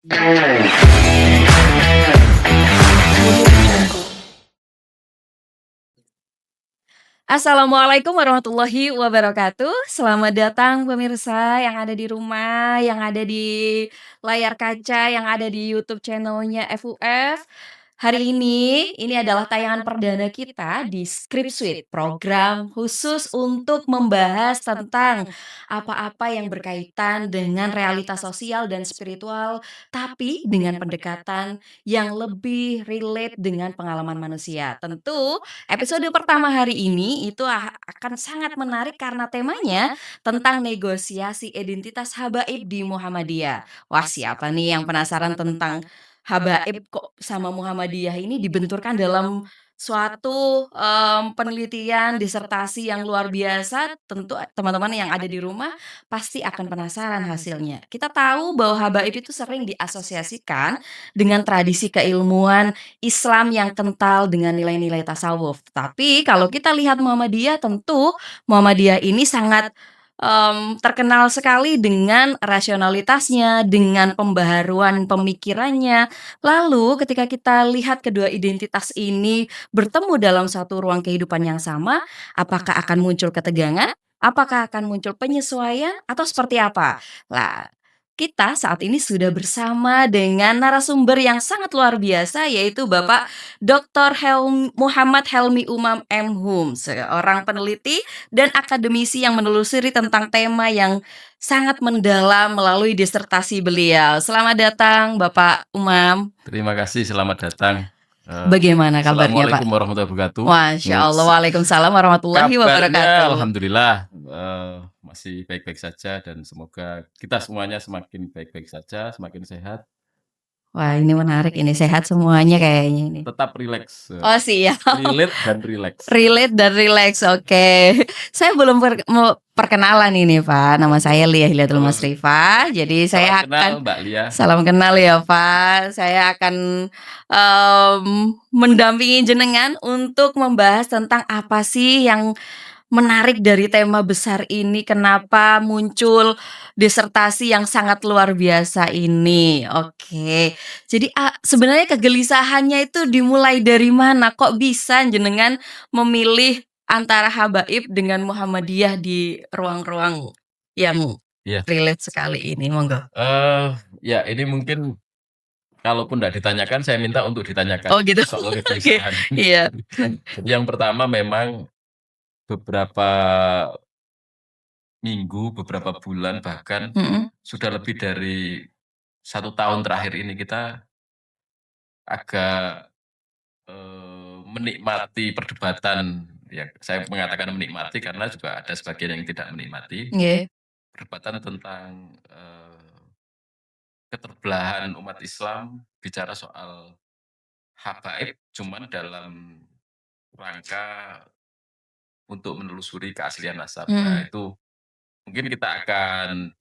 Audio Jungle. Assalamualaikum warahmatullahi wabarakatuh. Selamat datang pemirsa yang ada di rumah, yang ada di layar kaca, yang ada di YouTube channel-nya FUF. Hari ini adalah tayangan perdana kita di Script Suite, program khusus untuk membahas tentang apa-apa yang berkaitan dengan realitas sosial dan spiritual, tapi dengan pendekatan yang lebih relate dengan pengalaman manusia. Tentu episode pertama hari ini itu akan sangat menarik karena temanya tentang negosiasi identitas habaib di Muhammadiyah. Wah, siapa nih yang penasaran tentang habaib kok sama Muhammadiyah ini dibenturkan dalam suatu penelitian disertasi yang luar biasa? Tentu teman-teman yang ada di rumah pasti akan penasaran hasilnya. Kita tahu bahwa habaib itu sering diasosiasikan dengan tradisi keilmuan Islam yang kental dengan nilai-nilai tasawuf. Tapi kalau kita lihat Muhammadiyah, tentu Muhammadiyah ini sangat terkenal sekali dengan rasionalitasnya, dengan pembaharuan pemikirannya. Lalu ketika kita lihat kedua identitas ini bertemu dalam satu ruang kehidupan yang sama, apakah akan muncul ketegangan? Apakah akan muncul penyesuaian atau seperti apa? Lah, kita saat ini sudah bersama dengan narasumber yang sangat luar biasa, yaitu Bapak Dr. Muhammad Helmi Umam M.Hum, seorang peneliti dan akademisi yang menelusuri tentang tema yang sangat mendalam melalui disertasi beliau. Selamat datang Bapak Umam. Terima kasih, selamat datang. Bagaimana kabarnya, Pak? Assalamualaikum warahmatullahi wabarakatuh. Masya Allah, waalaikumsalam warahmatullahi Kabarnya wabarakatuh. alhamdulillah masih baik-baik saja dan semoga kita semuanya semakin baik-baik saja, semakin sehat, Wah, ini menarik, ini sehat semuanya kayaknya ini. tetap rileks. Oh, siap. Relate dan rileks. Relate dan relax, oke. Saya belum mau perkenalan ini, Pak. Nama saya Lia Hilatul Masrifah. Jadi saya Salam kenal akan Mbak Lia. salam kenal ya, Pak. Saya akan mendampingi jenengan untuk membahas tentang apa sih yang menarik dari tema besar ini, kenapa muncul disertasi yang sangat luar biasa ini. Oke. Jadi sebenarnya kegelisahannya itu dimulai dari mana? Kok bisa jenengan memilih antara habaib dengan Muhammadiyah di ruang-ruang yang Iya. relate sekali ini? Monggo. Ya ini mungkin kalaupun tidak ditanyakan, saya minta untuk ditanyakan Oh, gitu. soal Oke. kegelisahan. Iya. Jadi yang pertama memang beberapa minggu, beberapa bulan, bahkan sudah lebih dari 1 tahun terakhir ini kita agak menikmati perdebatan. Ya, saya mengatakan menikmati karena juga ada sebagian yang tidak menikmati. Nggih. Perdebatan tentang keterbelahan umat Islam bicara soal habaib cuman dalam rangka untuk menelusuri keaslian nasab. Nah, itu mungkin kita akan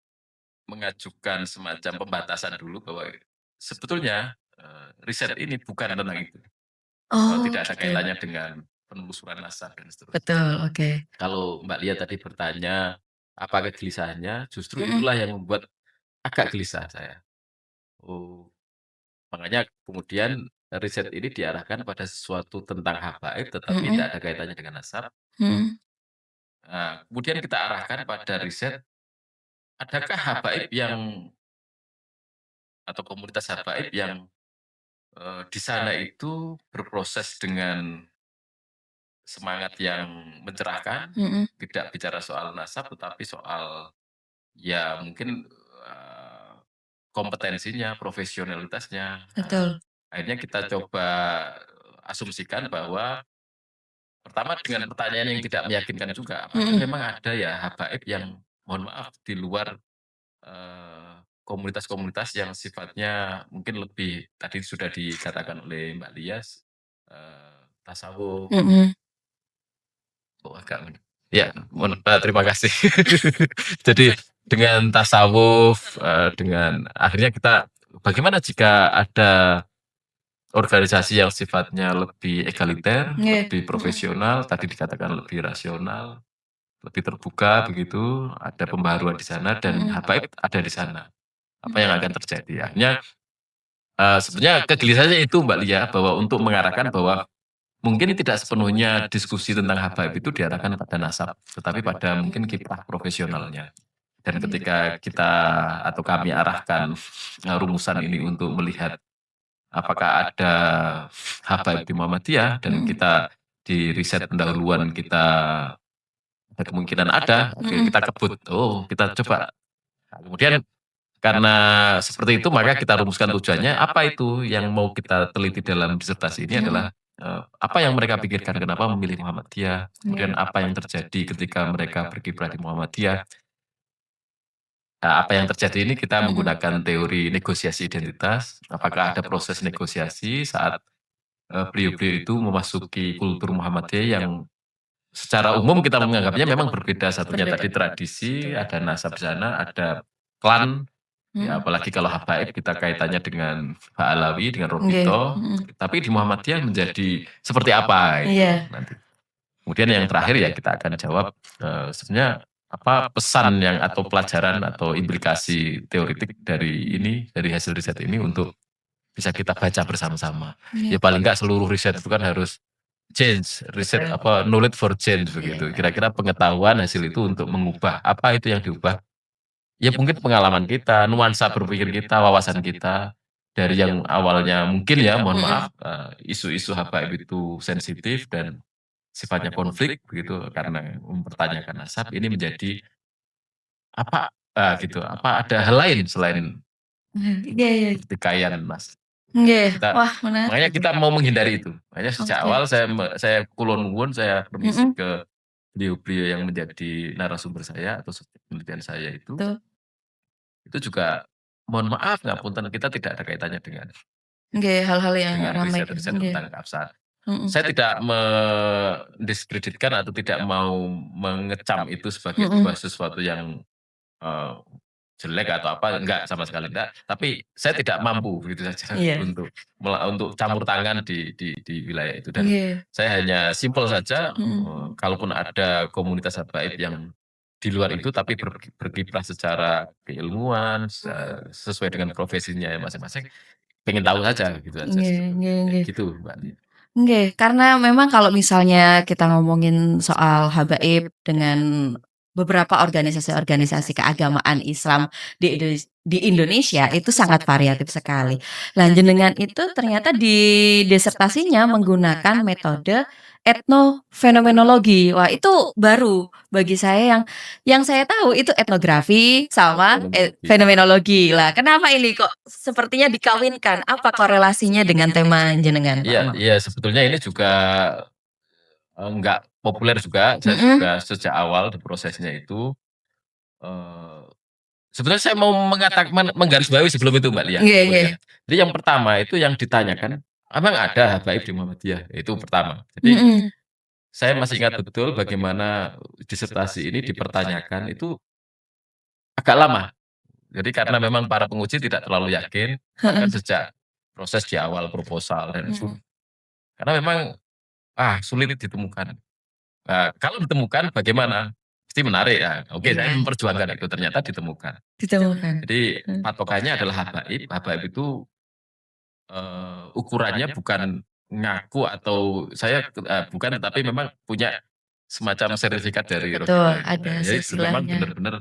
mengajukan semacam pembatasan dulu bahwa sebetulnya riset ini bukan tentang itu. Oh, Tidak ada gitu. kaitannya dengan penelusuran nasab dan seterusnya. Betul, oke. Kalau Mbak Lia tadi bertanya apa kegelisahannya, justru itulah yang membuat agak gelisah saya. Oh, makanya kemudian riset ini diarahkan pada sesuatu tentang habaib, tetapi tidak ada kaitannya dengan nasab. Nah, kemudian kita arahkan pada riset, adakah habaib yang atau komunitas habaib yang di sana itu berproses dengan semangat yang mencerahkan, tidak bicara soal nasab, tetapi soal ya mungkin kompetensinya, profesionalitasnya. Betul. Akhirnya kita coba asumsikan bahwa pertama dengan pertanyaan yang tidak meyakinkan juga, apakah memang ada ya habaib yang mohon maaf di luar komunitas-komunitas yang sifatnya mungkin lebih tadi sudah dikatakan oleh Mbak Lias tasawuf. Oh, agak ya, terima kasih. Jadi dengan tasawuf, dengan akhirnya kita bagaimana jika ada organisasi yang sifatnya lebih egaliter, lebih profesional, tadi dikatakan lebih rasional, lebih terbuka begitu, ada pembaharuan di sana dan habaib ada di sana. Apa yang akan terjadi? Akhirnya Sebenarnya kegelisahannya itu Mbak Lia, bahwa untuk mengarahkan bahwa mungkin tidak sepenuhnya diskusi tentang habaib itu diarahkan pada nasab, tetapi pada mungkin kiprah profesionalnya. Dan ketika kita atau kami arahkan rumusan ini untuk melihat apakah ada habaib di Muhammadiyah dan kita di riset pendahuluan kita ada kemungkinan ada, oke kita kebut, oh kita coba. Nah, kemudian karena seperti itu maka kita rumuskan tujuannya, apa itu yang mau kita teliti dalam disertasi ini adalah apa yang mereka pikirkan kenapa memilih Muhammadiyah, kemudian apa yang terjadi ketika mereka berkiprah di Muhammadiyah. Nah, apa yang terjadi ini kita menggunakan teori negosiasi identitas, apakah ada proses negosiasi saat beliau-beliau itu memasuki kultur Muhammadiyah yang secara umum kita menganggapnya memang berbeda, satunya tadi tradisi, ada nasab di sana, ada klan, ya apalagi kalau habaib kita kaitannya dengan Alawi, dengan Robito, tapi di Muhammadiyah menjadi seperti apa itu nanti. Kemudian yang terakhir ya kita akan jawab sebenarnya apa pesan yang atau pelajaran atau implikasi teoritik dari ini, dari hasil riset ini untuk bisa kita baca bersama-sama. Ya paling enggak seluruh riset itu kan harus change, riset apa knowledge for change begitu. Kira-kira pengetahuan hasil itu untuk mengubah apa itu yang diubah. Ya mungkin pengalaman kita, nuansa berpikir kita, wawasan kita dari yang awalnya mungkin ya mohon maaf isu-isu habaib itu sensitif dan sifatnya konflik begitu karena mempertanyakan nasab ini menjadi apa gitu, apa ada hal lain selain pertikaian Mas. Kita Wah makanya menarik. kita mau menghindari itu. Makanya sejak awal saya kulon nuwun, saya permisi ke beliau-beliau yang menjadi narasumber saya atau subjek penelitian saya itu juga mohon maaf ngapunten kita tidak ada kaitannya Hal-hal yang dengan ramai. riset-riset tentang keabsahan. Saya tidak mendiskreditkan atau tidak mau mengecam itu sebagai sesuatu yang eee, jelek atau apa, enggak sama sekali enggak. Tapi saya tidak mampu begitu saja untuk campur tangan di wilayah itu dan saya hanya simpel saja, kalaupun ada komunitas habaib yang di luar itu tapi berkiprah secara keilmuan, sesuai dengan profesinya masing-masing, pengen tahu saja gitu aja sebetulnya, kayak gitu Mbak Lia. Karena memang kalau misalnya kita ngomongin soal habaib dengan beberapa organisasi-organisasi keagamaan Islam di Indonesia itu sangat variatif sekali. Lah jenengan itu ternyata di disertasinya menggunakan metode etnofenomenologi. Wah, itu baru bagi saya yang saya tahu itu etnografi sama fenomenologi. Lah, kenapa ini kok sepertinya dikawinkan? Apa korelasinya dengan tema jenengan, Pak Iya Imam? iya sebetulnya ini juga enggak populer juga, saya juga sejak awal di prosesnya itu, eee, sebenarnya saya mau menggarisbawahi sebelum itu Mbak Lia, kemudian. Jadi yang pertama itu yang ditanyakan, emang ada habaib di Muhammadiyah? Itu pertama. Jadi saya masih ingat betul bagaimana disertasi ini dipertanyakan itu agak lama. Jadi karena memang para penguji tidak terlalu yakin, bahkan sejak proses di awal proposal dan itu, karena memang sulit ditemukan. Nah, kalau ditemukan bagaimana? Pasti menarik ya. Oke, saya memperjuangkan itu ternyata ditemukan. Jadi patokannya adalah habaib. Habaib itu ukurannya bukan ngaku atau saya bukan, tapi memang punya semacam sertifikat dari Rohingya. Jadi memang benar-benar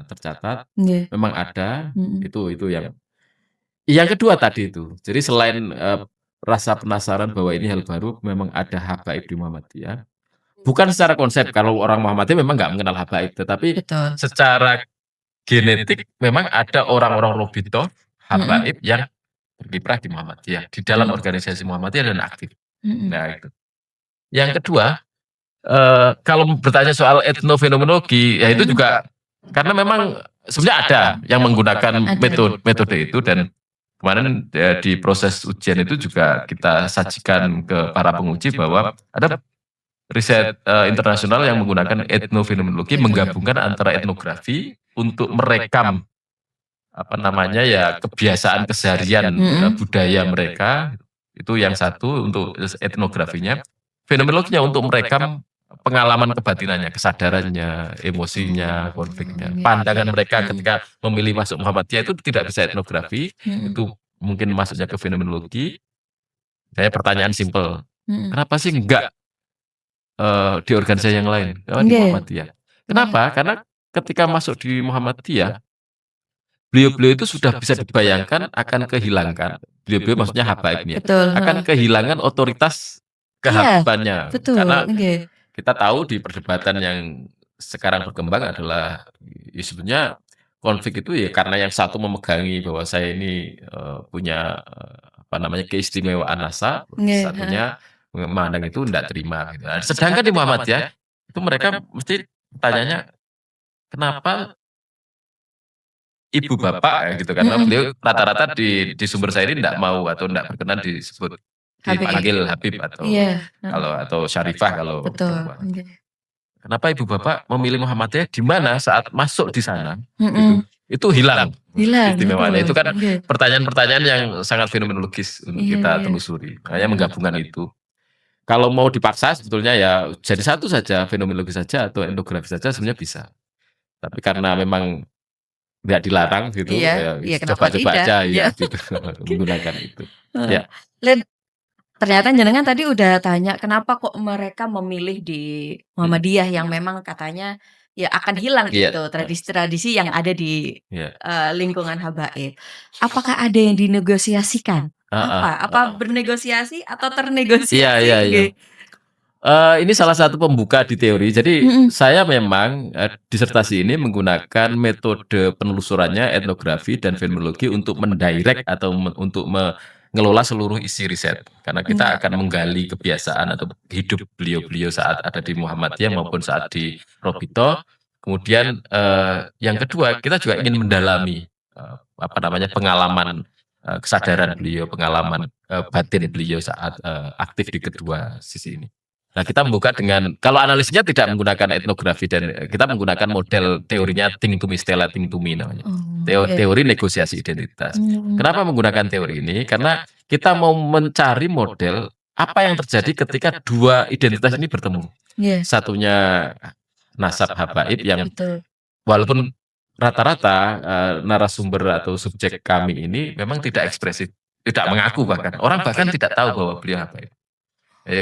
tercatat, memang ada. Itu yang kedua tadi itu. Jadi selain rasa penasaran bahwa ini hal baru, memang ada habaib di Muhammadiyah. Bukan secara konsep, kalau orang Muhammadiyah memang nggak mengenal habaib, tetapi secara genetik memang ada orang-orang Robito, habaib yang berkiprah di Muhammadiyah, di dalam organisasi Muhammadiyah dan aktif. Nah itu. Yang kedua, kalau bertanya soal etnofenomenologi, ya itu juga karena memang sebenarnya ada yang menggunakan metode itu dan kemarin di proses ujian itu juga kita sajikan ke para penguji bahwa ada riset internasional yang menggunakan etnofenomenologi menggabungkan antara etnografi untuk merekam apa namanya ya kebiasaan keseharian budaya mereka, itu yang satu untuk etnografinya, fenomenologinya untuk merekam pengalaman kebatinannya, kesadarannya, emosinya, konfliknya, pandangan mereka ketika memilih masuk Muhammadiyah itu tidak bisa etnografi, itu mungkin masuknya ke fenomenologi, saya pertanyaan simpel, Mhm. kenapa sih enggak di organisasi yang lain? Kenapa di Nggih. Muhammadiyah? Kenapa? Karena ketika masuk di Muhammadiyah, beliau-beliau itu sudah bisa dibayangkan akan kehilangan, beliau-beliau maksudnya habaib nih ya, Betul, akan heeh. kehilangan otoritas Iya, kehabibannya. betul, Karena nggih. kita tahu di perdebatan yang sekarang berkembang adalah, ya sebenarnya konflik itu ya karena yang satu memegangi bahwa saya ini, punya, apa namanya, keistimewaan nasab, Nggih, heeh. satunya memandang itu ndak terima gitu. Nah, sedangkan di Muhammadiyah, itu mereka mesti tanyanya, "Kenapa ibu bapak?" Gitu kan, karena Mhm. beliau rata-rata di sumber saya ini ndak mau atau ndak berkenan disebut Habib. dipanggil Habib atau Iya, heeh. atau Syarifah kalau Betul, perempuan. nggih. Kenapa ibu bapak memilih Muhammadiyah di mana saat masuk di sana, gitu, Mhm. itu hilang Hilang, keistimewaannya. Itu betul, kan nggih. pertanyaan-pertanyaan yang sangat fenomenologis untuk Iya, kita iya. telusuri, makanya Heeh. menggabungkan itu. Kalau mau dipaksa sebetulnya ya jadi satu saja, fenomenologi saja atau etnografi saja sebenarnya bisa. Tapi karena memang nggak dilarang Iya, gitu, ya iya kenapa coba-coba tidak, aja iya. ya gitu, menggunakan itu. Heeh. Ya, Len ternyata jenengan tadi udah tanya kenapa kok mereka memilih di mhm, Muhammadiyah yang memang katanya ya akan hilang iya, itu tradisi-tradisi yang ada di, iya, lingkungan habaib. Apakah ada yang dinegosiasikan? heeh, Apa heeh. bernegosiasi atau Iya, iya, ternegosiasi? iya. Nggih. Ini salah satu pembuka di teori. Jadi Mhm. saya memang, disertasi ini menggunakan metode penelusurannya etnografi dan fenomenologi untuk mendirect atau untuk mengelola seluruh isi riset. Karena kita akan menggali kebiasaan atau hidup beliau-beliau saat ada di Muhammadiyah maupun saat di Robito. Kemudian, yang kedua kita juga ingin mendalami, apa namanya, pengalaman, kesadaran beliau, pengalaman, batin beliau saat, aktif di kedua sisi ini. Nah, kita membuka dengan kalau analisisnya tidak menggunakan etnografi dan kita menggunakan model teorinya think to me, Stella think to me namanya. Oh, oke. Teori negosiasi identitas. Mmm, Kenapa menggunakan teori ini? Karena kita mau mencari model apa yang terjadi ketika dua identitas ini bertemu. iya, Satunya nasab habaib yang betul. walaupun rata-rata, narasumber atau subjek kami ini memang tidak ekspresif, tidak mengaku bahkan. Orang bahkan tidak tahu bahwa beliau habaib.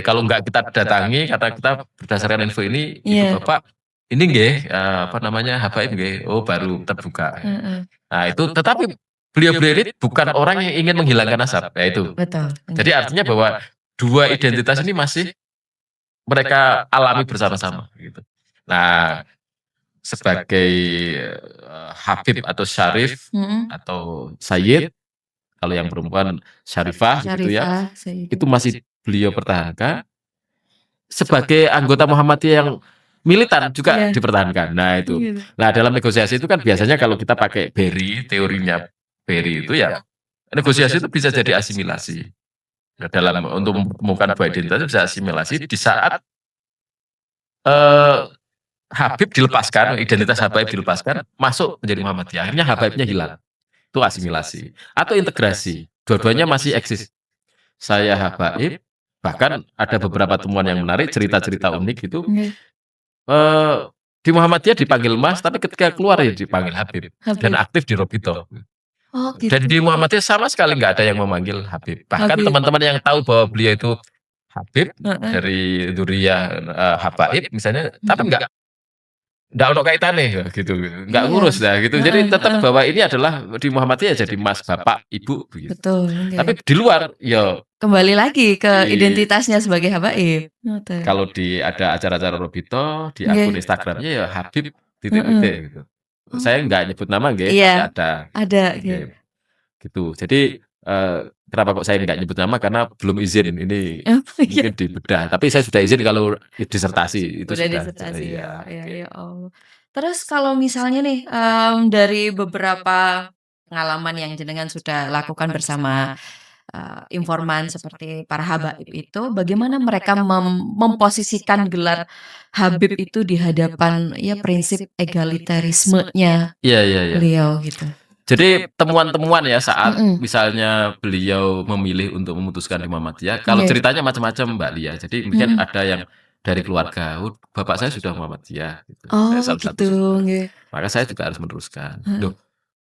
Kalau nggak kita datangi karena kita berdasarkan info ini, ibu Iya, bapak ini nggih, apa namanya, habaib nggih, oh baru terbuka. heeh, Nah itu tetapi beliau-beliau ini bukan orang yang ingin menghilangkan nasab, ya itu. betul, Jadi nggih. artinya bahwa dua identitas ini masih mereka alami bersama-sama gitu. Nah sebagai, habib atau syarif Mhm. atau sayyid, kalau yang perempuan syarifah begitu ya, Syarifah, Sayyidah. itu masih beliau pertahankan. Sebagai anggota Muhammadiyah yang militan juga Iya, dipertahankan. Nah itu. gitu. Nah dalam negosiasi itu kan biasanya kalau kita pakai Berry, teorinya Berry itu ya, negosiasi itu bisa jadi asimilasi. Nah, dalam untuk mempertemukan dua identitas itu bisa asimilasi di saat, eee, Habib dilepaskan, identitas Habaib dilepaskan, masuk menjadi Muhammadiyah, akhirnya Habaibnya hilang. Itu asimilasi. Atau integrasi, dua-duanya masih eksis. Saya Habaib, bahkan ada beberapa temuan yang menarik, cerita-cerita unik itu. Nggih, Eee, di Muhammadiyah dipanggil Mas, tapi ketika keluar ya dipanggil Habib, dan Habib. aktif di Robito. Oh, Dan gitu. di Muhammadiyah sama sekali nggak ada yang memanggil Habib. Bahkan Habib. teman-teman yang tahu bahwa beliau itu Habib Heeh. dari dzurriyyah, habaib misalnya, tapi Mhm. nggak ono kaitane ya gitu, nggak Iya, ngurus ya gitu. Jadi heeh, tetap heeh. bahwa ini adalah di Muhammadiyah jadi Mas, Bapak, Ibu begitu. Betul, Tapi nggih. di luar ya Kembali lagi ke di identitasnya sebagai habaib. Ngoten. kalau ada acara-acara Robito, di akun Nggih, Instagram-nya ya Habib heeh. titik-titik gitu. Saya Oh, nggak nyebut nama nggih, iya, tapi ada, ada, gitu. nggih, gitu. Jadi, kenapa kok saya nggak nyebut nama, karena belum izin, ini Oh, iya. mungkin dibedah. Tapi saya sudah izin kalau disertasi, itu Udah sudah, disertasi ya, iya, ya oke. ya Allah. Terus kalau misalnya nih, dari beberapa pengalaman yang jenengan sudah lakukan bersama, informan seperti para habaib itu, bagaimana mereka memposisikan gelar Habib itu di hadapan ya prinsip egalitarismenya Iya, iya, iya. beliau gitu? Jadi temuan-temuan ya saat Mhm, misalnya beliau memilih untuk memutuskan di Muhammadiyah, kalau nggih, ceritanya macam-macam Mbak Lia. Jadi mungkin mhm. ada yang dari keluarga, "Oh, bapak saya sudah Muhammadiyah," gitu. Oh Salah gitu, satu sudah. nggih, Maka saya juga harus meneruskan. heeh. Loh,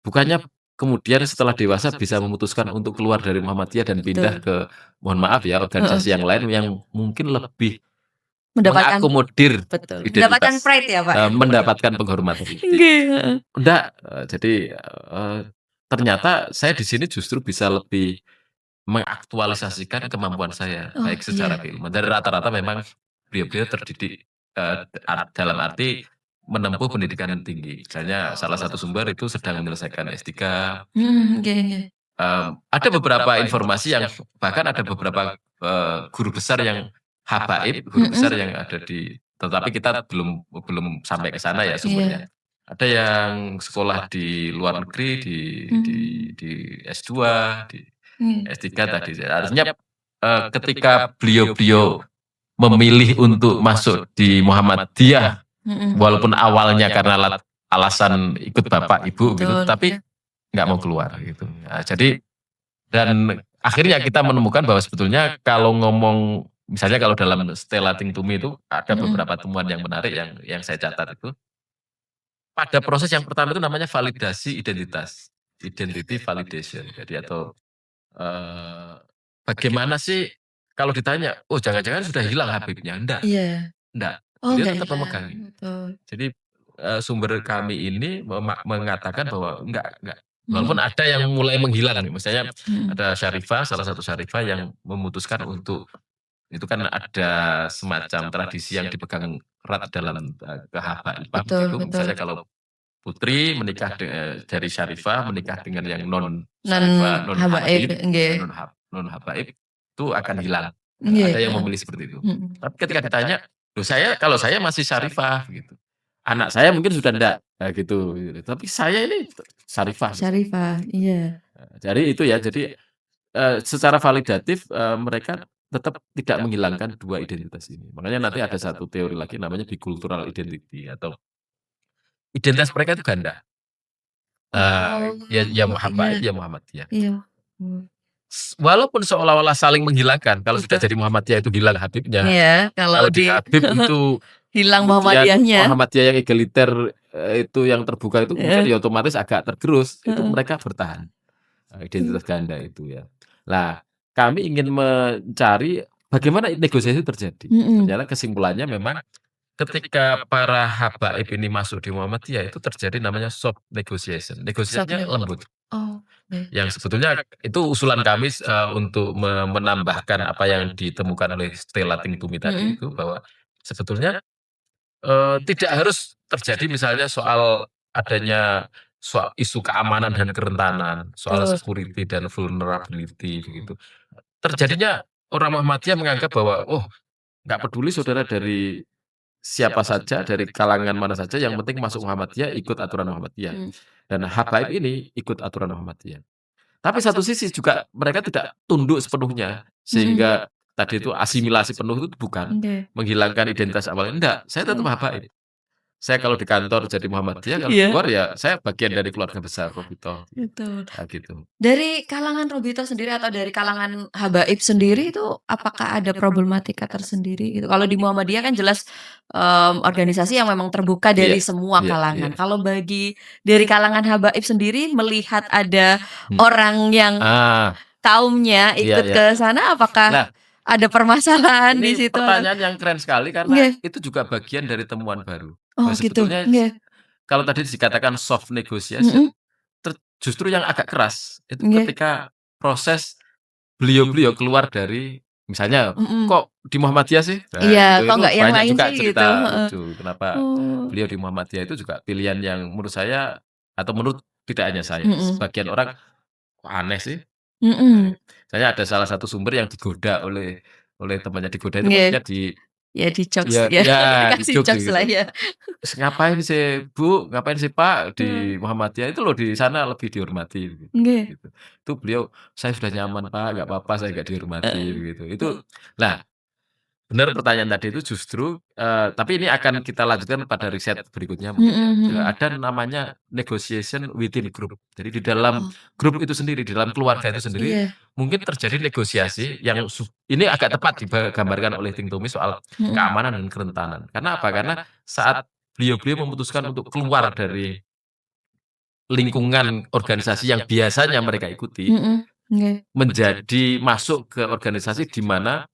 bukannya kemudian setelah dewasa bisa memutuskan untuk keluar dari Muhammadiyah dan pindah Betul. ke, mohon maaf ya, Heeh. organisasi yang lain yang mungkin lebih Mendapatkan mengakomodir betul, mendapatkan identitas, pride ya, Pak, ya? mendapatkan penghormatan. Jadi Nggih, heeh. enggak, jadi, ternyata saya di sini justru bisa lebih mengaktualisasikan kemampuan saya, Oh, baik secara iya. keilmuan dan rata-rata memang beliau-beliau terdidik, dalam arti menempuh pendidikan tinggi. Misalnya salah satu sumber itu sedang menyelesaikan S3. Nggih nggih. Ada beberapa informasi yang bahkan ada beberapa, guru besar yang habaib, guru besar yang ada di, tetapi kita belum belum sampai ke sana ya sumbernya. Iya. Ada yang sekolah di luar negeri, di Mmm. di S2, di Iya. S3 tadi. Artinya, ketika beliau-beliau memilih untuk masuk di Muhammadiyah, Mhm. walaupun awalnya karena alasan ikut bapak ibu gitu, Betul, tapi iya. nggak mau keluar gitu. Nah, jadi dan akhirnya kita menemukan bahwa sebetulnya kalau ngomong, misalnya kalau dalam Stella Ting to Me itu ada Mhm. beberapa temuan yang menarik yang saya catat itu, pada proses yang pertama itu namanya validasi identitas, identity validation. Jadi atau, bagaimana sih kalau ditanya, "Oh jangan-jangan sudah hilang Habibnya?" Iya. Enggak, Oh, beliau nggak tetap hilang, memegang. betul. Jadi, sumber kami ini mengatakan bahwa enggak, walaupun Mhm. ada yang mulai menghilang nih, misalnya Mhm. ada syarifah, salah satu syarifah yang memutuskan untuk, itu kan ada semacam tradisi yang dipegang erat dalam, kehabaibah Betul begitu, betul. misalnya kalau putri menikah dari syarifah menikah dengan yang non Non syarifah, non habaib, habaib, nggih. non habaib, itu akan hilang. Nggih, Ada yang heeh. memilih seperti itu. Mhm. Tapi ketika ditanya, "Loh saya, kalau saya masih syarifah," gitu. "Anak saya mungkin sudah ndak," gitu. "Tapi saya ini syarifah," gitu. Syarifah, iya. Jadi itu ya, jadi, secara validatif, mereka tetap tidak menghilangkan 2 identitas ini. Makanya nanti ada satu teori lagi namanya bicultural identity atau identitas mereka itu ganda. Oh, Ya iya. Habaib, ya Muhammadiyah. Iya. Mmm. Walaupun seolah-olah saling menghilangkan, kalau sudah Betul. jadi Muhammadiyah itu hilang Habibnya, Iya, kalau kalau di di Habib itu hilang kemudian Muhammadiyahnya. Muhammadiyah yang egaliter, itu yang terbuka itu kemudian Heeh. ya otomatis agak tergerus, itu Heeh. mereka bertahan, Mmm. identitas ganda itu ya. Nah, kami ingin mencari bagaimana negosiasi terjadi. Mhm. Ternyata kesimpulannya memang ketika para habaib ini masuk di Muhammadiyah itu terjadi namanya soft negotiation, negosiasinya Submit. lembut. Oke. Yang sebetulnya itu usulan kami, untuk menambahkan apa yang ditemukan oleh Stella Ting to Me tadi Mhm. itu, bahwa sebetulnya, tidak harus terjadi misalnya soal adanya soal isu keamanan dan kerentanan, soal Betul. security dan vulnerability begitu. Terjadinya orang Muhammadiyah menganggap bahwa, "Oh, nggak peduli saudara dari siapa saja, dari kalangan mana saja, yang penting masuk Muhammadiyah, ikut aturan Muhammadiyah." Mhm. Dan habaib ini ikut aturan Muhammadiyah. Tapi satu sisi juga mereka tidak tunduk sepenuhnya, Mhm. sehingga tadi itu asimilasi penuh itu bukan, Oke. menghilangkan identitas awalnya, enggak, saya tetap habaib. Saya kalau di kantor jadi Muhammadiyah, kalau Iya. keluar ya saya bagian dari keluarga besar Robito, Betul. gitu. Dari kalangan Robito sendiri atau dari kalangan habaib sendiri itu apakah ada problematika tersendiri gitu? Kalau di Muhammadiyah kan jelas, organisasi yang memang terbuka Iya dari semua iya iya. kalangan. Kalau bagi dari kalangan habaib sendiri melihat ada Mhm. orang yang Ah, kaumnya iya ikut iya. ke sana, apakah Nah, ada permasalahan di ini situ atau pertanyaan yang keren sekali karena nggih. itu juga bagian dari temuan baru. Oh Bahwa gitu, sebetulnya nggih. kalau tadi dikatakan soft negotiation, Mhm. justru yang agak keras itu Nggih. ketika proses beliau-beliau keluar dari, misalnya, Mhm. "Kok di Muhammadiyah sih?" Nah Iya, itu kok nggak yang banyak lain juga sih gitu? cerita Heeh. lucu, kenapa Oh. beliau di Muhammadiyah itu juga pilihan yang menurut saya, atau menurut tidak hanya saya, Mhm. sebagian orang, "Kok aneh sih?" Nah, Mhm. misalnya ada salah satu sumber yang digoda oleh temannya, digoda itu Nggih. maksudnya Ya di-jokes ya ya, ya dikasih di-jokes jokes gitu. lah ya. "Terus ngapain sih Bu, ngapain sih Pak Heeh. di Muhammadiyah itu loh, di sana lebih dihormati," Nggih. gitu. Itu beliau, "Saya sudah nyaman Pak, nggak apa-apa saya nggak dihormati," Heeh. gitu. Nah, benar pertanyaan tadi itu justru, tapi ini akan kita lanjutkan pada riset berikutnya mungkin Mhm ya. mhm. Ada namanya negotiation within group. Jadi di dalam Oh. grup itu sendiri, di dalam keluarga itu sendiri, Iya. mungkin terjadi negosiasi yang ini agak tepat digambarkan oleh Ting Tumi soal Mhm. keamanan dan kerentanan. Karena apa? Karena saat beliau-beliau memutuskan untuk keluar dari lingkungan organisasi yang biasanya mereka ikuti, Nggih. menjadi masuk ke organisasi di mana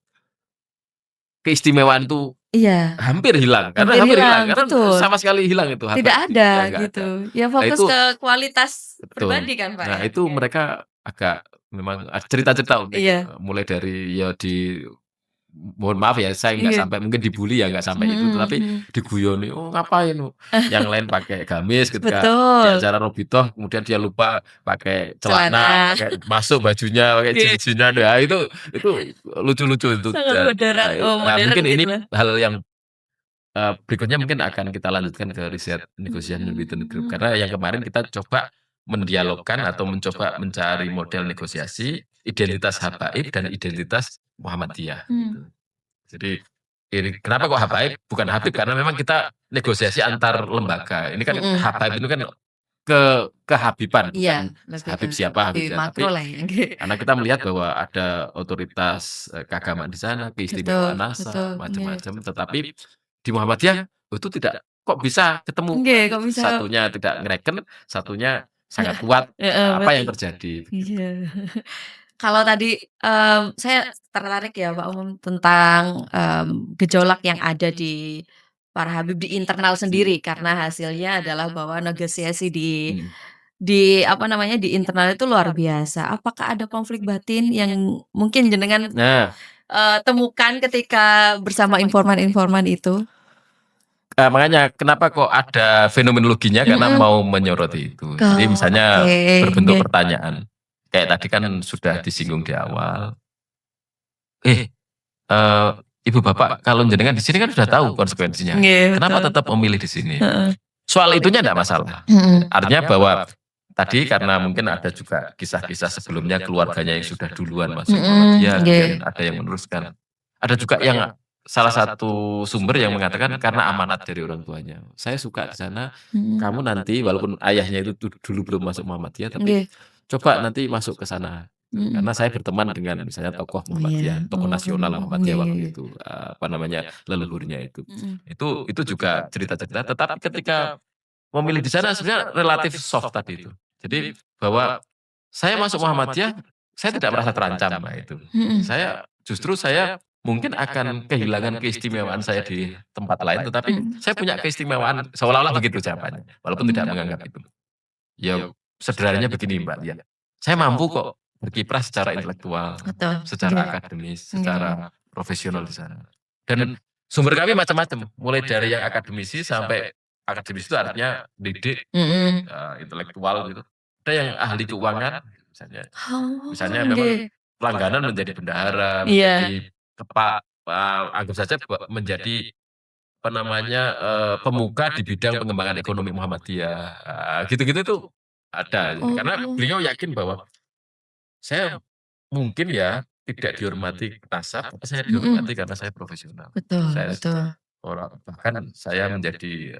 keistimewaan itu Iya, hampir hilang, hampir hilang, karena betul. sama sekali hilang itu Tidak HBIP, ya ada nggak ada. gitu, ya Nah fokus itu ke kualitas betul. pribadi kan, Pak, Nah ya? itu mereka agak memang cerita-cerita unik, Iya. mulai dari ya mohon maaf ya, saya nggak Iya. sampai mungkin dibully ya, nggak sampai itu, tetapi diguyoni, "Oh ngapain lu?" Yang lain pakai gamis ketika di Betul, acara Robitoh, kemudian dia lupa pakai celana, celana. pakai masuk bajunya, pakai Oke, jeans-jeans-nya, nah itu lucu-lucu itu. sangat modern, oh Nah modern mungkin ini gitu lah. hal yang berikutnya mungkin akan kita lanjutkan ke riset negotiation within group, Mmm, karena yang kemarin kita coba mendialogkan atau mencoba mencari model negosiasi identitas Habaib dan identitas Muhammadiyah mmm, gitu. Jadi ini kenapa kok Habaib bukan Habib, karena memang kita negosiasi antar lembaga. Ini kan mhm. Habaib itu kan kehabiban, Iya, bukan lebih ke Habib siapa lebih Habib siapa. makro Tapi lah ya, nggih. karena kita melihat bahwa ada otoritas, keagamaan di sana, Betul, keistimewaan nasab, betul, nggih. macam-macam, tetapi di Muhammadiyah itu tidak, kok bisa ketemu, Nggih, kok bisa satunya tidak ngereken, satunya sangat kuat, heeh, apa betul. yang terjadi begitu. Iya. Kalau tadi, saya tertarik ya Pak Umum tentang, gejolak yang ada di para Habib di internal sendiri karena hasilnya adalah bahwa negosiasi Mhm. di apa namanya, di internal itu luar biasa. Apakah ada konflik batin yang mungkin jenengan, Nah, temukan ketika bersama informan-informan itu? makanya kenapa kok ada fenomenologinya, karena Mhm. mau menyoroti itu. Jadi Oh, oke, misalnya berbentuk nggih. pertanyaan, kayak tadi kan sudah disinggung di awal, "Eh, eee, ibu bapak kalau jenengan di sini kan sudah tahu konsekuensinya, Nggih, kenapa betul. tetap memilih di sini?" Heeh. Soal itunya enggak masalah. Mhm. Artinya bahwa tadi karena mungkin ada juga kisah-kisah sebelumnya keluarganya yang sudah duluan masuk Mhm, Muhammadiyah, nggih. kemudian ada yang meneruskan. Ada juga yang salah satu sumber yang mengatakan karena amanat dari orang tuanya. "Saya suka di sana, Mhm. kamu nanti walaupun ayahnya itu dulu belum masuk Muhammadiyah, tapi Nggih. coba nanti masuk ke sana." Gitu. Mhm. Karena saya berteman dengan misalnya tokoh Oh iya, Muhammadiyah, tokoh oh, nasional nggih Muhammadiyah nggih waktu nggih. itu, apa namanya, leluhurnya itu. Mhm. Itu juga cerita-cerita, tetapi ketika memilih di sana sebenarnya relatif soft tadi itu. Jadi bahwa saya masuk Muhammadiyah, saya tidak merasa terancam, nah itu. Mhm. Saya mungkin akan kehilangan keistimewaan saya di tempat lain, tetapi Mhm. saya punya keistimewaan, seolah-olah begitu jawabannya, walaupun tidak Mmm. menganggap itu. Ya sederhananya begini Mbak Dian, saya mampu kok berkiprah secara intelektual, Betul, secara nggih. akademis, Nggih. secara profesional di sana. Dan sumber kami macam-macam, mulai dari yang akademisi sampai akademis itu artinya didik, Mhm. intelektual gitu. Ada yang ahli keuangan misalnya. Oh, Misalnya memang nggih. langganan menjadi bendahara, Iya. menjadi anggap saja menjadi apa namanya, pemuka di bidang pengembangan ekonomi Muhammadiyah, gitu-gitu tuh ada. Karena Oh. beliau yakin bahwa saya mungkin ya tidak dihormati nasab, tapi saya Mhm. dihormati karena saya profesional. Betul, Saya betul. bahkan saya menjadi,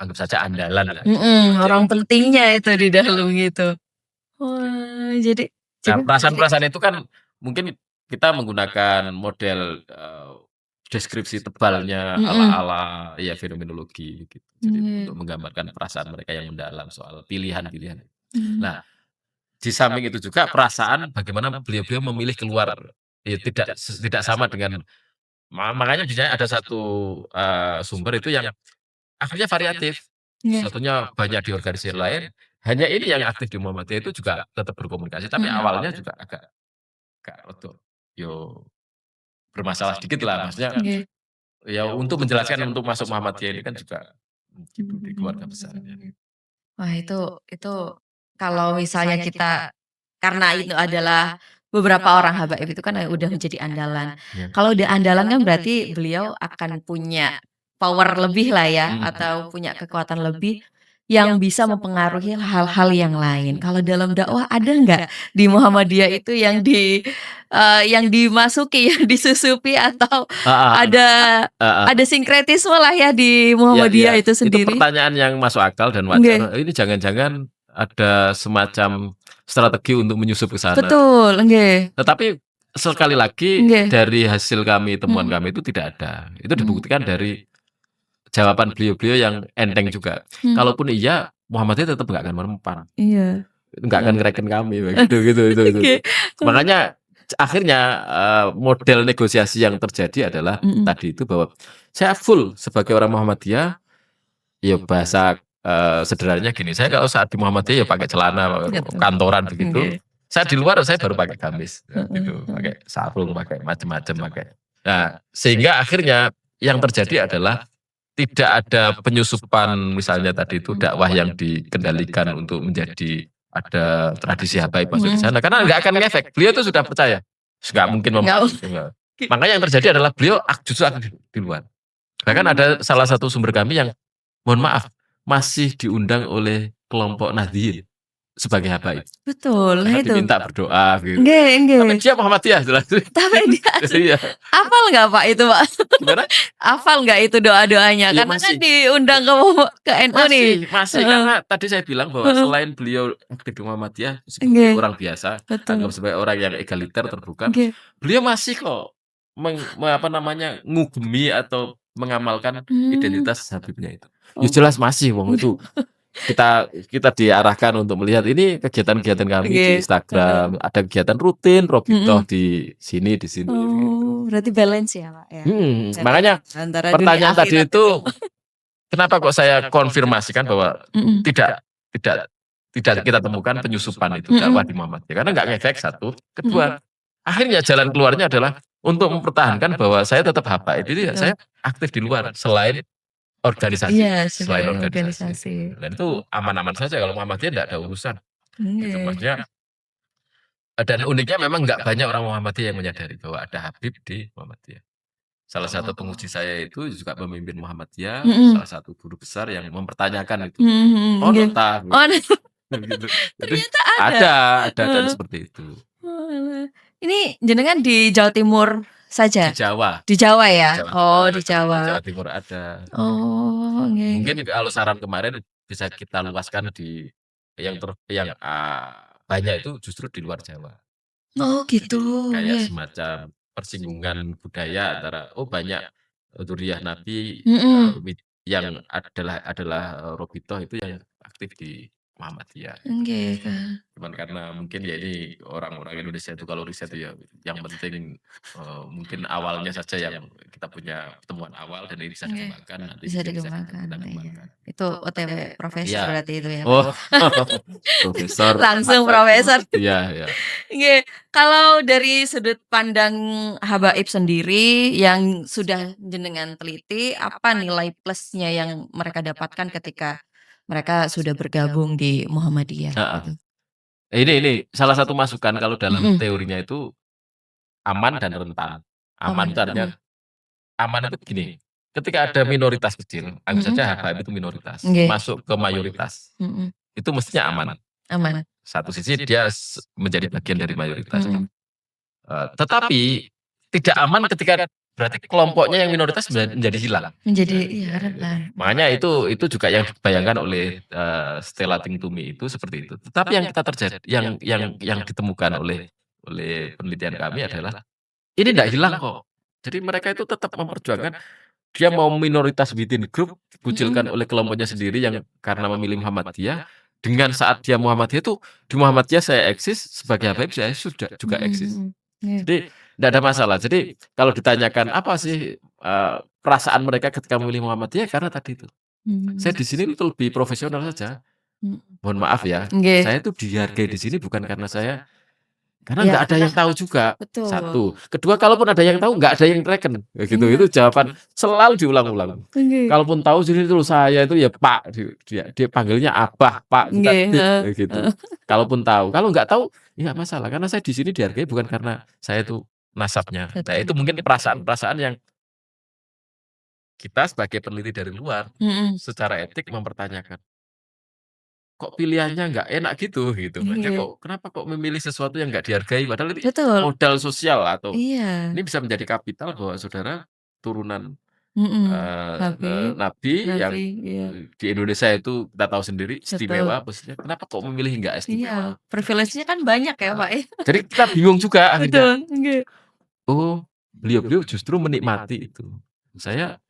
anggap saja andalan lah gitu. Mhm, Jadi orang pentingnya itu di dalam gitu. Wah, nah, jadi perasaan-perasaan itu kan mungkin kita menggunakan model, deskripsi tebalnya mhm. ala-ala ya fenomenologi gitu. Jadi Iya. untuk menggambarkan perasaan mereka yang mendalam soal pilihan-pilihan. Mmm. Nah, di samping itu juga perasaan bagaimana beliau-beliau memilih keluar, ya tidak sama dengan makanya misalnya ada satu, sumber itu yang akhirnya variatif, Iya. satunya banyak di organisasi lain, hanya ini yang aktif di Muhammadiyah itu juga tetap berkomunikasi, tapi Mhm. awalnya juga agak agak rodok yo bermasalah sedikit lah, maksudnya Nggih. ya untuk menjelaskan untuk masuk Muhammadiyah ini kan juga, gitu di keluarga besarnya. Mmm. Wah, itu kalau misalnya kita karena itu adalah beberapa orang habaib itu kan udah menjadi andalan. Iya. Kalau udah andalan kan berarti beliau akan punya power lebih lah ya, Mhm. atau punya kekuatan lebih yang bisa mempengaruhi hal-hal yang lain. Kalau dalam dakwah ada nggak di Muhammadiyah itu yang dimasuki, yang disusupi atau Heeh ada heeh. ada sinkretisme lah ya di Iya iya, Muhammadiyah itu itu sendiri? pertanyaan yang masuk akal dan wajar, Nggih. ini jangan-jangan ada semacam strategi untuk menyusup ke sana. Betul, nggih. Tetapi sekali lagi Nggih. dari hasil kami, temuan Mhm. kami itu tidak ada. Itu Mmm. dibuktikan dari jawaban beliau-beliau yang enteng juga. Hmm. Kalaupun iya, Muhammadiyah tetap nggak akan mempan. Iya. Nggak akan ngereken kami, begitu gitu itu. Oke. Makanya akhirnya model negosiasi yang terjadi adalah Mhm. tadi itu bahwa saya full sebagai orang Muhammadiyah, ya bahasa sederhananya gini, saya kalau saat di Muhammadiyah ya pakai celana Gitu. kantoran begitu. Oke. Saya di luar saya baru pakai gamis, Heeh gitu, heeh. pakai sarung, pakai macam-macam, pakai. Nah, sehingga akhirnya yang terjadi adalah tidak ada penyusupan misalnya tadi itu dakwah yang dikendalikan untuk menjadi ada tradisi habaib masuk di Mhm. sana karena nggak akan ngefek. Beliau itu sudah percaya, nggak mungkin Nggak mempan itu nggak. Makanya yang terjadi adalah beliau justru aktif di luar. Bahkan ada salah satu sumber kami yang mohon maaf masih diundang oleh kelompok Nahdliyin sebagai habaib. Betul, nah Karena itu. diminta berdoa gitu. Nggih Tapi nggih. dia Muhammadiyah jelas. Tapi dia asli Iya. hafal nggak Pak itu Pak? Gimana? Hafal nggak itu doa-doanya? Iya Karena kan masih. diundang ke NU nih. Masih Heeh. karena tadi saya bilang bahwa Heeh. selain beliau aktif di Muhammadiyah sebagai Nggih. orang biasa, Betul. anggap sebagai orang yang egaliter terbuka, Nggih. beliau masih kok apa namanya, ngugemi atau mengamalkan Mmm. identitas Habibnya itu. Ya Oh. jelas masih wong itu kita kita diarahkan untuk melihat ini kegiatan-kegiatan kami di Nggih. Heeh. Instagram, ada kegiatan rutin Robitoh Mhm. di sini gitu. Oh, berarti balance ya Pak ya? Makanya Antara dunia pertanyaan tadi akhirat itu itu. kenapa kok saya konfirmasikan bahwa Mhm. tidak tidak tidak kita temukan penyusupan itu dakwah Mhm. di Muhammadiyah karena nggak ngefek satu, Mhm. kedua akhirnya jalan keluarnya adalah untuk mempertahankan bahwa saya tetap habaib itu ya saya Betul. aktif di luar selain organisasi, Iya, selain sebagai organisasi. organisasi. Dan itu aman-aman saja kalau Muhammadiyah nggak ada urusan gitu. Nggih. Maksudnya dan uniknya memang nggak banyak orang Muhammadiyah yang menyadari bahwa ada Habib di Muhammadiyah. Salah satu penguji saya itu juga pemimpin Muhammadiyah, Mhm. salah satu guru besar yang mempertanyakan itu. Mhm mhm, Ono nggih. ta? Oh, Gitu. Jadi ternyata ada? ada dan Heeh. seperti itu. Oalah. Ini jenengan di Jawa Timur Di saja? Jawa, Di Jawa ya? Jawa Oh, Tengah, di di Jawa. Jawa Timur ada. Oh, nggih nggih. Mungkin kalau saran kemarin bisa kita luaskan di yang banyak itu justru di luar Jawa. Oh, gitu, Jadi kayak nggih. semacam persinggungan budaya antara banyak dzurriyyah Nabi Mhm. yang adalah Robitoh itu yang aktif di Muhammadiyah. Nggih kan. Cuman karena mungkin ya ini orang-orang Indonesia itu kalau riset ya yang penting mungkin awalnya saja yang kita punya pertemuan awal dan ini bisa Nggih. dikembangkan nanti Bisa mungkin bisa dikembangkan, kita iya. kembangkan. Itu OTW profesor Iya. berarti itu ya, Pak? Oh, profesor. Langsung profesor. Iya iya. Nggih, kalau dari sudut pandang habaib sendiri yang sudah jenengan teliti, apa nilai plusnya yang mereka dapatkan ketika mereka sudah bergabung di Muhammadiyah Heeh. gitu? Ini salah satu masukan kalau dalam Mhm. teorinya itu aman dan rentan. Aman Aman, itu artinya mhm. aman itu begini, ketika ada minoritas kecil, anggap Mhm. saja habaib itu minoritas, Nggih. masuk ke mayoritas, Mhm. itu mestinya aman. Aman. Satu sisi dia menjadi bagian dari mayoritas. Mhm. Tetapi tidak aman ketika berarti kelompoknya yang minoritas menjadi hilang. Menjadi iya rentan. Makanya itu juga yang dibayangkan oleh Stella Tingtumi itu seperti itu. Tetapi yang kita terjadi yang ditemukan oleh penelitian kami adalah ini tidak hilang kok. Jadi mereka itu tetap memperjuangkan dia mau minoritas within group dikucilkan Mhm. oleh kelompoknya sendiri yang karena memilih Muhammadiyah, dengan saat dia Muhammadiyah itu di Muhammadiyah saya eksis, sebagai habaib saya sudah juga Mhm eksis. mhm. Iya. Jadi tidak ada masalah. Jadi kalau ditanyakan apa sih perasaan mereka ketika memilih Muhammadiyah karena tadi itu. Saya Mhm. di sini itu lebih profesional saja. Mhm. Mohon maaf ya, Nggih. saya itu dihargai di sini bukan karena saya karena Iya, nggak ada yang tahu juga, betul. satu. Kedua, kalaupun ada yang tahu, nggak ada yang reken, kayak gitu. Iya. Itu jawaban selalu diulang-ulang. Nggih. Kalaupun tahu sini itu saya itu ya Pak, dia panggilnya Abah, Pak, kita Nggih, Dik, heeh kayak gitu. heeh. Kalaupun tahu, kalau nggak tahu, ya nggak masalah. Karena saya di sini dihargai bukan karena saya itu nasabnya. Nah, itu Betul. mungkin perasaan-perasaan yang kita sebagai peneliti dari luar, Mhm. secara etik mempertanyakan. Kok pilihannya nggak enak gitu. Maksudnya Nggih. kenapa kok memilih sesuatu yang nggak dihargai, padahal ini Betul. modal sosial atau Iya. ini bisa menjadi kapital bahwa saudara turunan, Mhm. Habib, nabi yang, Nabi, iya. di Indonesia itu kita tahu sendiri Betul. istimewa posisinya, kenapa kok memilih nggak Iya, istimewa? privilege-nya kan banyak ya, Pak, ya. Jadi kita bingung juga akhirnya. Betul, nggih. Oh, beliau-beliau justru menikmati itu. Saya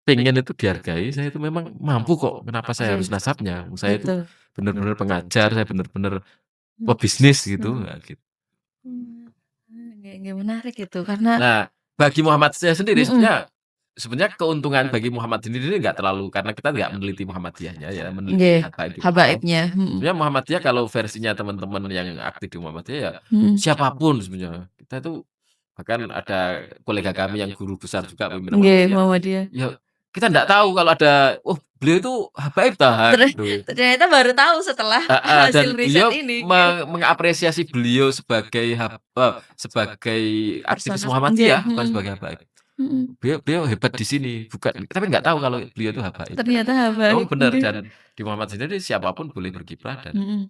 pengen itu dihargai, saya itu memang mampu kok, kenapa saya harus Oke, nasabnya, saya itu betul. bener-bener pengajar, saya bener-bener Mmm, pebisnis gitu, mhm. gitu. Oke, menarik itu karena Nah, bagi Muhammad saya sendiri mhm, sebenarnya keuntungan bagi Muhammad sendiri nggak terlalu karena kita nggak meneliti Muhammadiyahnya ya, meneliti nggih, habaib di Muhammadiyah. habaibnya, Sebenarnya Muhammadiyah kalau versinya teman-teman yang aktif di Muhammadiyah ya mhm. siapapun sebenarnya. Kita itu bahkan ada kolega kami yang guru besar juga pimpinan Nggih, Muhammadiyah, Muhammadiyah. ya kita nggak tahu kalau ada, "Oh beliau itu habaib tah," Ter gitu. ternyata baru tahu setelah Heeh, dan hasil riset beliau ini, nggih. mengapresiasi beliau sebagai sebagai aktivis Personal nggih, Muhammadiyah, bukan mhm, sebagai habaib. mhm. Beliau beliau hebat di sini, bukan tapi nggak tahu kalau beliau itu habaib. Ternyata Memang habaib, benar nggih. dan di Muhammad sendiri siapapun boleh berkiprah dan Mhm.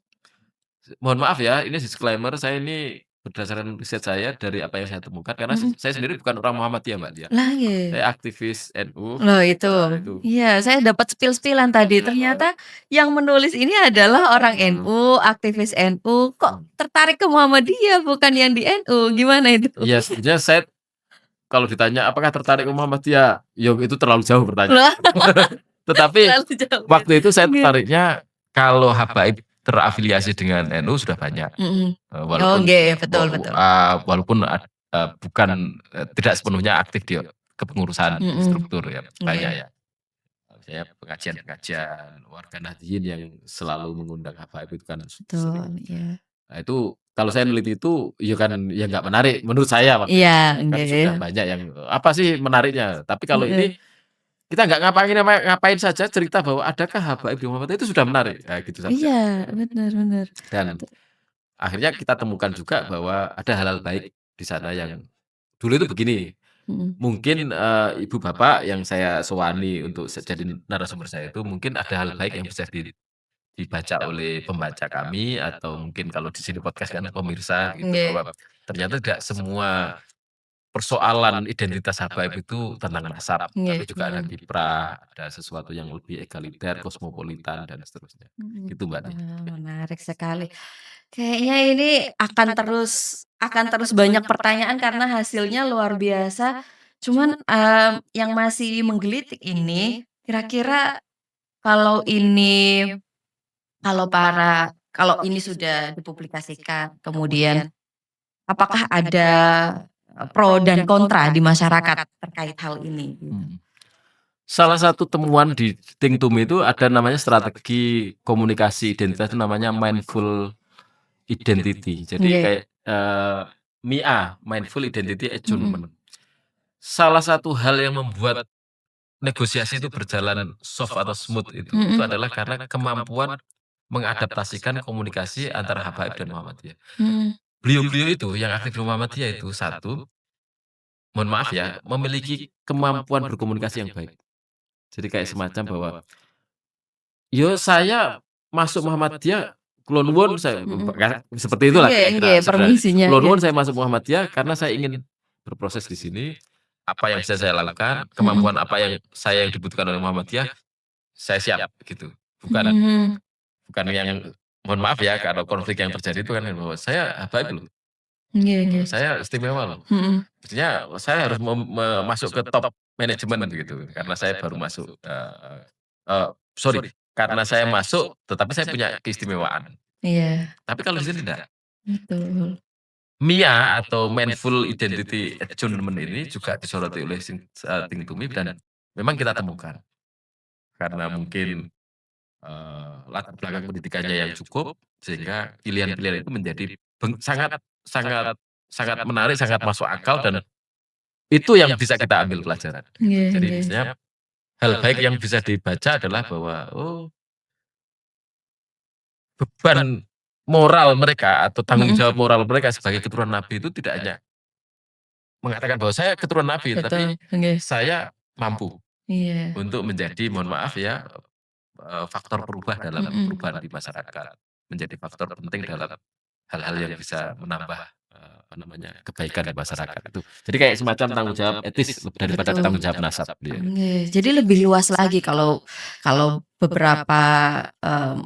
mohon maaf ya, ini disclaimer, saya ini berdasarkan riset saya dari apa yang saya temukan, karena Mhm. saya sendiri bukan orang Muhammadiyah, Mbak, dia. Lah nggih. Saya aktivis NU, Loh itu, itu. iya saya dapat spill-spill-an tadi ternyata yang menulis ini adalah orang Mhm, NU, aktivis NU, kok mhm. tertarik ke Muhammadiyah bukan yang di NU, gimana itu? Iya, sebenarnya saya kalau ditanya apakah tertarik ke Muhammadiyah, ya itu terlalu jauh pertanyaan. Lah Tetapi terlalu jauh ya? waktu itu saya Nggih, tertariknya kalau habaib terafiliasi dengan NU sudah banyak, mhm. Oh walaupun nggih, betul betul. walaupun bukan, tidak sepenuhnya aktif di kepengurusan Mhm, struktur ya, banyak nggih, ya. Misalnya pengajian-pengajian, warga Nahdliyin yang selalu mengundang habaib itu kan sering. betul, iya. Nah itu kalau saya neliti itu, ya kan ya nggak menarik menurut saya waktu Iya, itu. Kan nggih, sudah banyak yang, apa sih menariknya? Tapi kalau ini heeh, kita nggak ngapain saja cerita bahwa adakah habaib di Muhammadiyah itu sudah menarik, nah gitu saja. iya, bener bener. Dan akhirnya kita temukan juga bahwa ada hal-hal baik di sana yang dulu itu begini, Mhm, mungkin, ibu bapak yang saya sowani untuk jadi narasumber saya itu mungkin ada hal baik yang bisa dibaca oleh pembaca kami atau mungkin kalau di sini podcast kan pemirsa gitu, nggih, bahwa ternyata tidak semua persoalan identitas habaib itu tentang nasab, nggih, tapi juga ada mhm. kiprah, ada sesuatu yang lebih egaliter, kosmopolitan, dan seterusnya. Mhm. Gitu, Mbak, nih. Menarik sekali. Kayaknya ini akan terus banyak pertanyaan karena hasilnya luar biasa. Cuman, yang masih menggelitik ini, kira-kira kalau ini kalau ini sudah dipublikasikan, kemudian apakah ada, pro dan kontra di masyarakat terkait hal ini gitu? Mhm. Salah satu temuan di Think to Me itu ada namanya strategi komunikasi identitas itu namanya mindful identity. Jadi Nggih, kayak, MIA, Mindful Identity mhm, Attunement. Salah satu hal yang membuat negosiasi itu berjalan soft atau smooth itu mhm, adalah karena kemampuan mengadaptasikan komunikasi antara Habaib dan Muhammadiyah. mhm, Beliau-beliau itu yang aktif di Muhammadiyah itu satu, mohon maaf ya, memiliki kemampuan berkomunikasi yang baik. Jadi kayak semacam bahwa, "Yo saya masuk Muhammadiyah kula nuwun saya," mhm. seperti itulah Nggih kira-kira nggih, sederhananya. permisinya, "Kula nggih. nuwun saya masuk Muhammadiyah karena saya ingin berproses di sini, apa yang bisa saya lakukan, Mhm, kemampuan apa yang dibutuhkan oleh Muhammadiyah, saya siap," gitu. Bukan mhm. bukan yang mohon maaf ya kalau konflik yang terjadi itu kan bahwa, "Saya habaib loh, Nggih nggih. saya istimewa loh." Mhm, Maksudnya saya harus masuk ke top manajemen gitu, karena saya baru masuk, eee, sorry, karena saya masuk tetapi saya punya keistimewaan. iya, Tapi kalau di sini tidak. betul. MIA atau Mindful Identity Attunement ini juga disoroti oleh Think to Me dan memang kita temukan. Karena mungkin, latar belakang pendidikannya yang cukup, sehingga pilihan-pilihan itu menjadi sangat sangat sangat menarik, sangat masuk akal dan itu yang bisa kita ambil pelajaran, gitu. Nggih Jadi nggih. misalnya hal baik yang bisa dibaca adalah bahwa, oh, beban moral mereka atau tanggung Mhm, jawab moral mereka sebagai keturunan nabi itu tidak hanya mengatakan bahwa saya keturunan nabi, tapi betul, nggih. saya mampu Iya, untuk menjadi mohon maaf ya, faktor perubah dalam mhm. perubahan di masyarakat, menjadi faktor penting dalam hal-hal yang bisa menambah, kebaikan di masyarakat itu. Jadi kayak semacam tanggung jawab etis daripada tanggung Betul. jawab nasab dia. Jadi lebih luas lagi kalau kalau beberapa,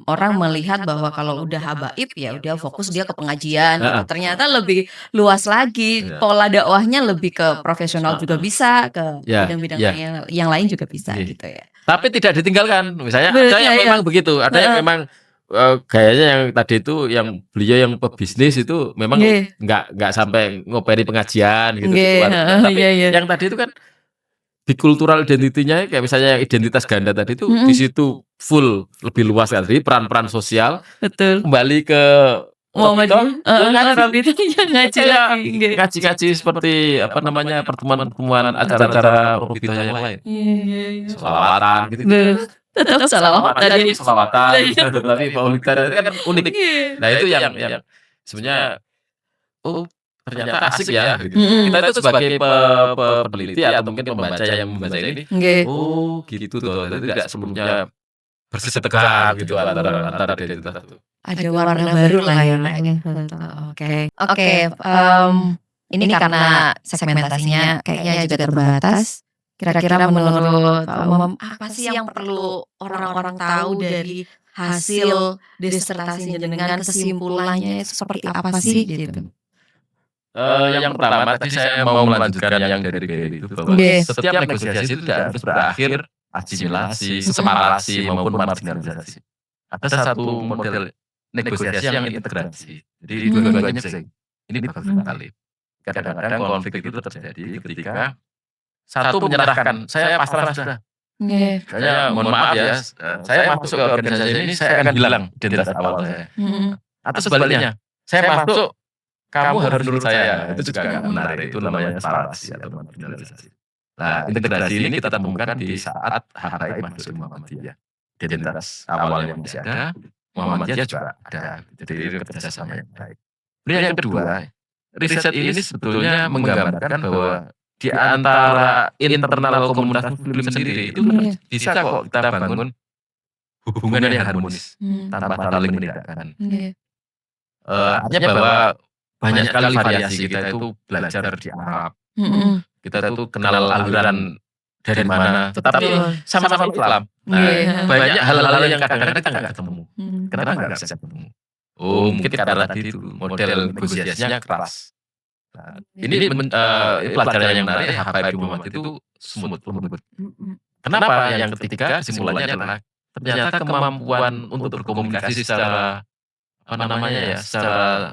orang melihat bahwa kalau udah habaib, ya udah fokus dia ke pengajian gitu. Heeh. Ternyata lebih luas lagi, Iya. pola dakwahnya lebih ke profesional juga bisa, ke Ya, bidang-bidang ya. yang lain juga bisa Iya. gitu ya. Tapi tidak ditinggalkan, misalnya ada yang Iya, memang begitu, ada yang heeh. memang, gayanya yang tadi itu yang beliau yang pebisnis itu memang Nggih. nggak sampai ngopeni pengajian gitu, Nggih, enggak. heeh, Tapi iya, iya. yang tadi itu kan bicultural identity-nya kayak misalnya yang identitas ganda tadi itu di situ full lebih luas kan. Jadi peran-peran sosial Betul. kembali ke Ramadan, ya ngaji. Ramadan ya ngaji Kayak lagi, nggih. ngaji-ngaji seperti pertemuan-pertemuan acara-acara Robiqah yang lain. Iya, iya. Sholawatan gitu. Tetap salawat tadi. Sholawatan, tapi maulidan itu kan unik. Iya. Nah itu yang sebenarnya, oh ternyata asik ya gitu. Kita itu sebagai peneliti atau mungkin pembaca yang membaca ini, Nggih. oh gitu toh, itu tidak sepenuhnya bersih tegang gitu antara identitas itu. Ada warna baru lah ya, Kak, ya. Oke. Oke, ini karena segmentasinya kayaknya juga terbatas. Kira-kira menurut Pak Umam, apa sih yang perlu orang-orang tahu dari hasil disertasinya dengan kesimpulannya itu seperti apa sih gitu? Yang pertama tadi saya mau melanjutkan yang dari Gary itu bahwa Nggih. setiap negosiasi itu tidak harus berakhir asimilasi, separasi maupun marginalisasi. Ada satu model negosiasi yang integrasi. Jadi dua-duanya bisa. Ini bagus sekali. Kadang-kadang konflik itu terjadi ketika satu menyerahkan, saya pasrah sudah. Nggih. Saya mohon maaf ya, saya masuk ke organisasi ini saya akan bilang identitas awal saya. Atau sebaliknya, saya masuk, kamu harus menurut saya. Itu juga nggak menarik. Itu namanya separasi atau marginalisasi. Nah, integrasi ini kita temukan di saat HKI masuk ke Muhammadiyah. Identitas awalnya masih ada, Muhammadiyah juga ada. Jadi kerjasama yang baik. Kemudian yang kedua, riset ini sebetulnya menggambarkan bahwa di antara internal komunitas muslim sendiri itu bisa kok kita bangun hubungan yang harmonis tanpa saling menidakkan. Artinya bahwa banyak sekali variasi kita itu belajar di Arab, kita itu kenal aliran dari mana, tetapi sama-sama Islam. Nah, banyak hal-hal yang kadang-kadang kita nggak ketemu. Kenapa nggak bisa ketemu? Oh, mungkin karena tadi itu model negosiasinya keras. Nah, ini pelajaran yang menarik, Habib Muhammad itu smooth, lembut. Kenapa? Yang ketiga kesimpulannya adalah ternyata kemampuan untuk berkomunikasi secara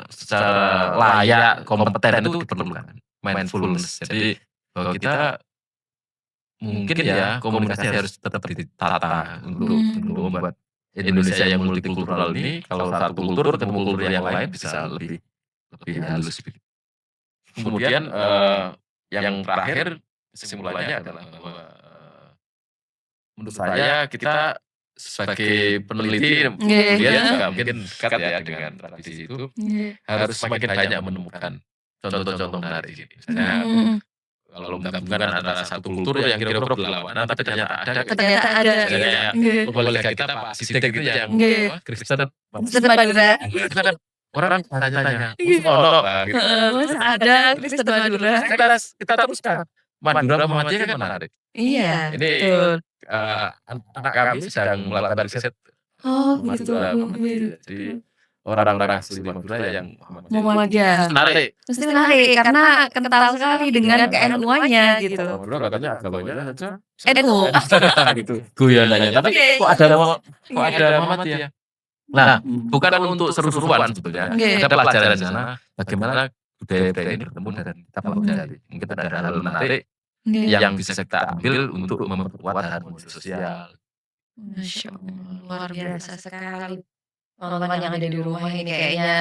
secara layak, kompeten itu diperlukan. Mindfulness. Jadi bahwa kita mungkin ya komunikasi harus tetap ditata untuk membuat Indonesia yang multikultural ini, kalau satu kultur ketemu kultur yang lain bisa lebih halus. Kemudian yang terakhir kesimpulannya adalah bahwa menurut saya kita sebagai peneliti kemudian juga mungkin dekat ya dengan tradisi itu, harus semakin banyak menemukan contoh-contoh menarik. Misalnya kalau menggabungkan antara satu kultur yang kira-kira berlawanan tapi ternyata ada. Misalnya kolega kita Pak Sidik itu yang Kristen Madura. Itu kan orang tanya-tanya, gitu. Masa ada Kristen Madura? Kita teruskan. Madura Muhammadiyah kan menarik. Iya, Ini betul. anak kami sedang melakukan riset Oh gitu. Madura Muhammadiyah. Jadi orang-orang asli Madura yang Muhammadiyah. menarik. Pasti menarik karena kental sekali dengan ke-NU-annya gitu. Madura katanya agamanya aja NU. gitu. Guyonannya. Tapi kok ada Muhammadiyah? Nah, bukan untuk seru-seruan sebetulnya. Ada pelajaran di sana bagaimana budaya-budaya ini bertemu dan kita pelajari. Mungkin ada hal menarik yang bisa kita ambil untuk memperkuat harmoni sosial. Masya Allah, luar biasa sekali. Teman-teman yang ada di rumah ini kayaknya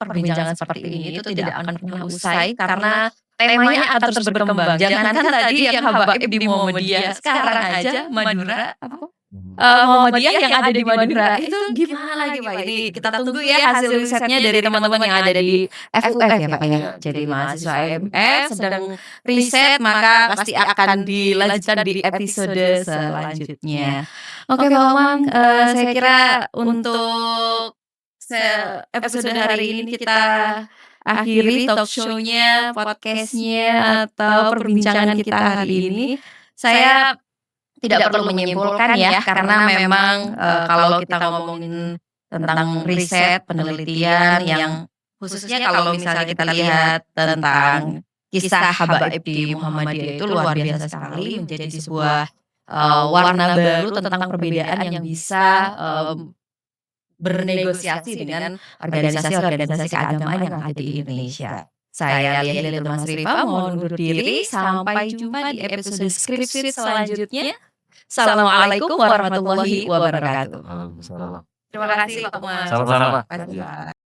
perbincangan seperti ini itu tidak akan pernah usai karena temanya terus berkembang. Jangankan tadi yang habaib di Muhammadiyah, sekarang aja Madura Muhammadiyah yang ada di Madura itu gimana lagi Pak? Ini kita tunggu ya hasil risetnya dari teman-teman yang ada di FUF ya Pak ya. Jadi mahasiswa FUF sedang riset maka pasti akan dilanjutkan di episode selanjutnya. Oke Pak Omang, saya kira untuk episode hari ini kita akhiri talk show-nya, podcast-nya, atau perbincangan kita hari ini. Saya tidak perlu menyimpulkan ya, karena memang, kalau kita ngomongin tentang riset, penelitian yang khususnya kalau misalnya kita lihat tentang kisah habaib di Muhammadiyah itu luar biasa sekali, menjadi sebuah, warna baru tentang perbedaan yang bisa, bernegosiasi dengan organisasi-organisasi keagamaan yang ada di Indonesia. Saya Lia Hilal Mas Rifa mohon undur diri, sampai jumpa di episode Skripsi selanjutnya. Assalamualaikum warahmatullahi wabarakatuh. Waalaikumsalam. Terima kasih Pak Umar. Sama-sama. Makasih, Pak.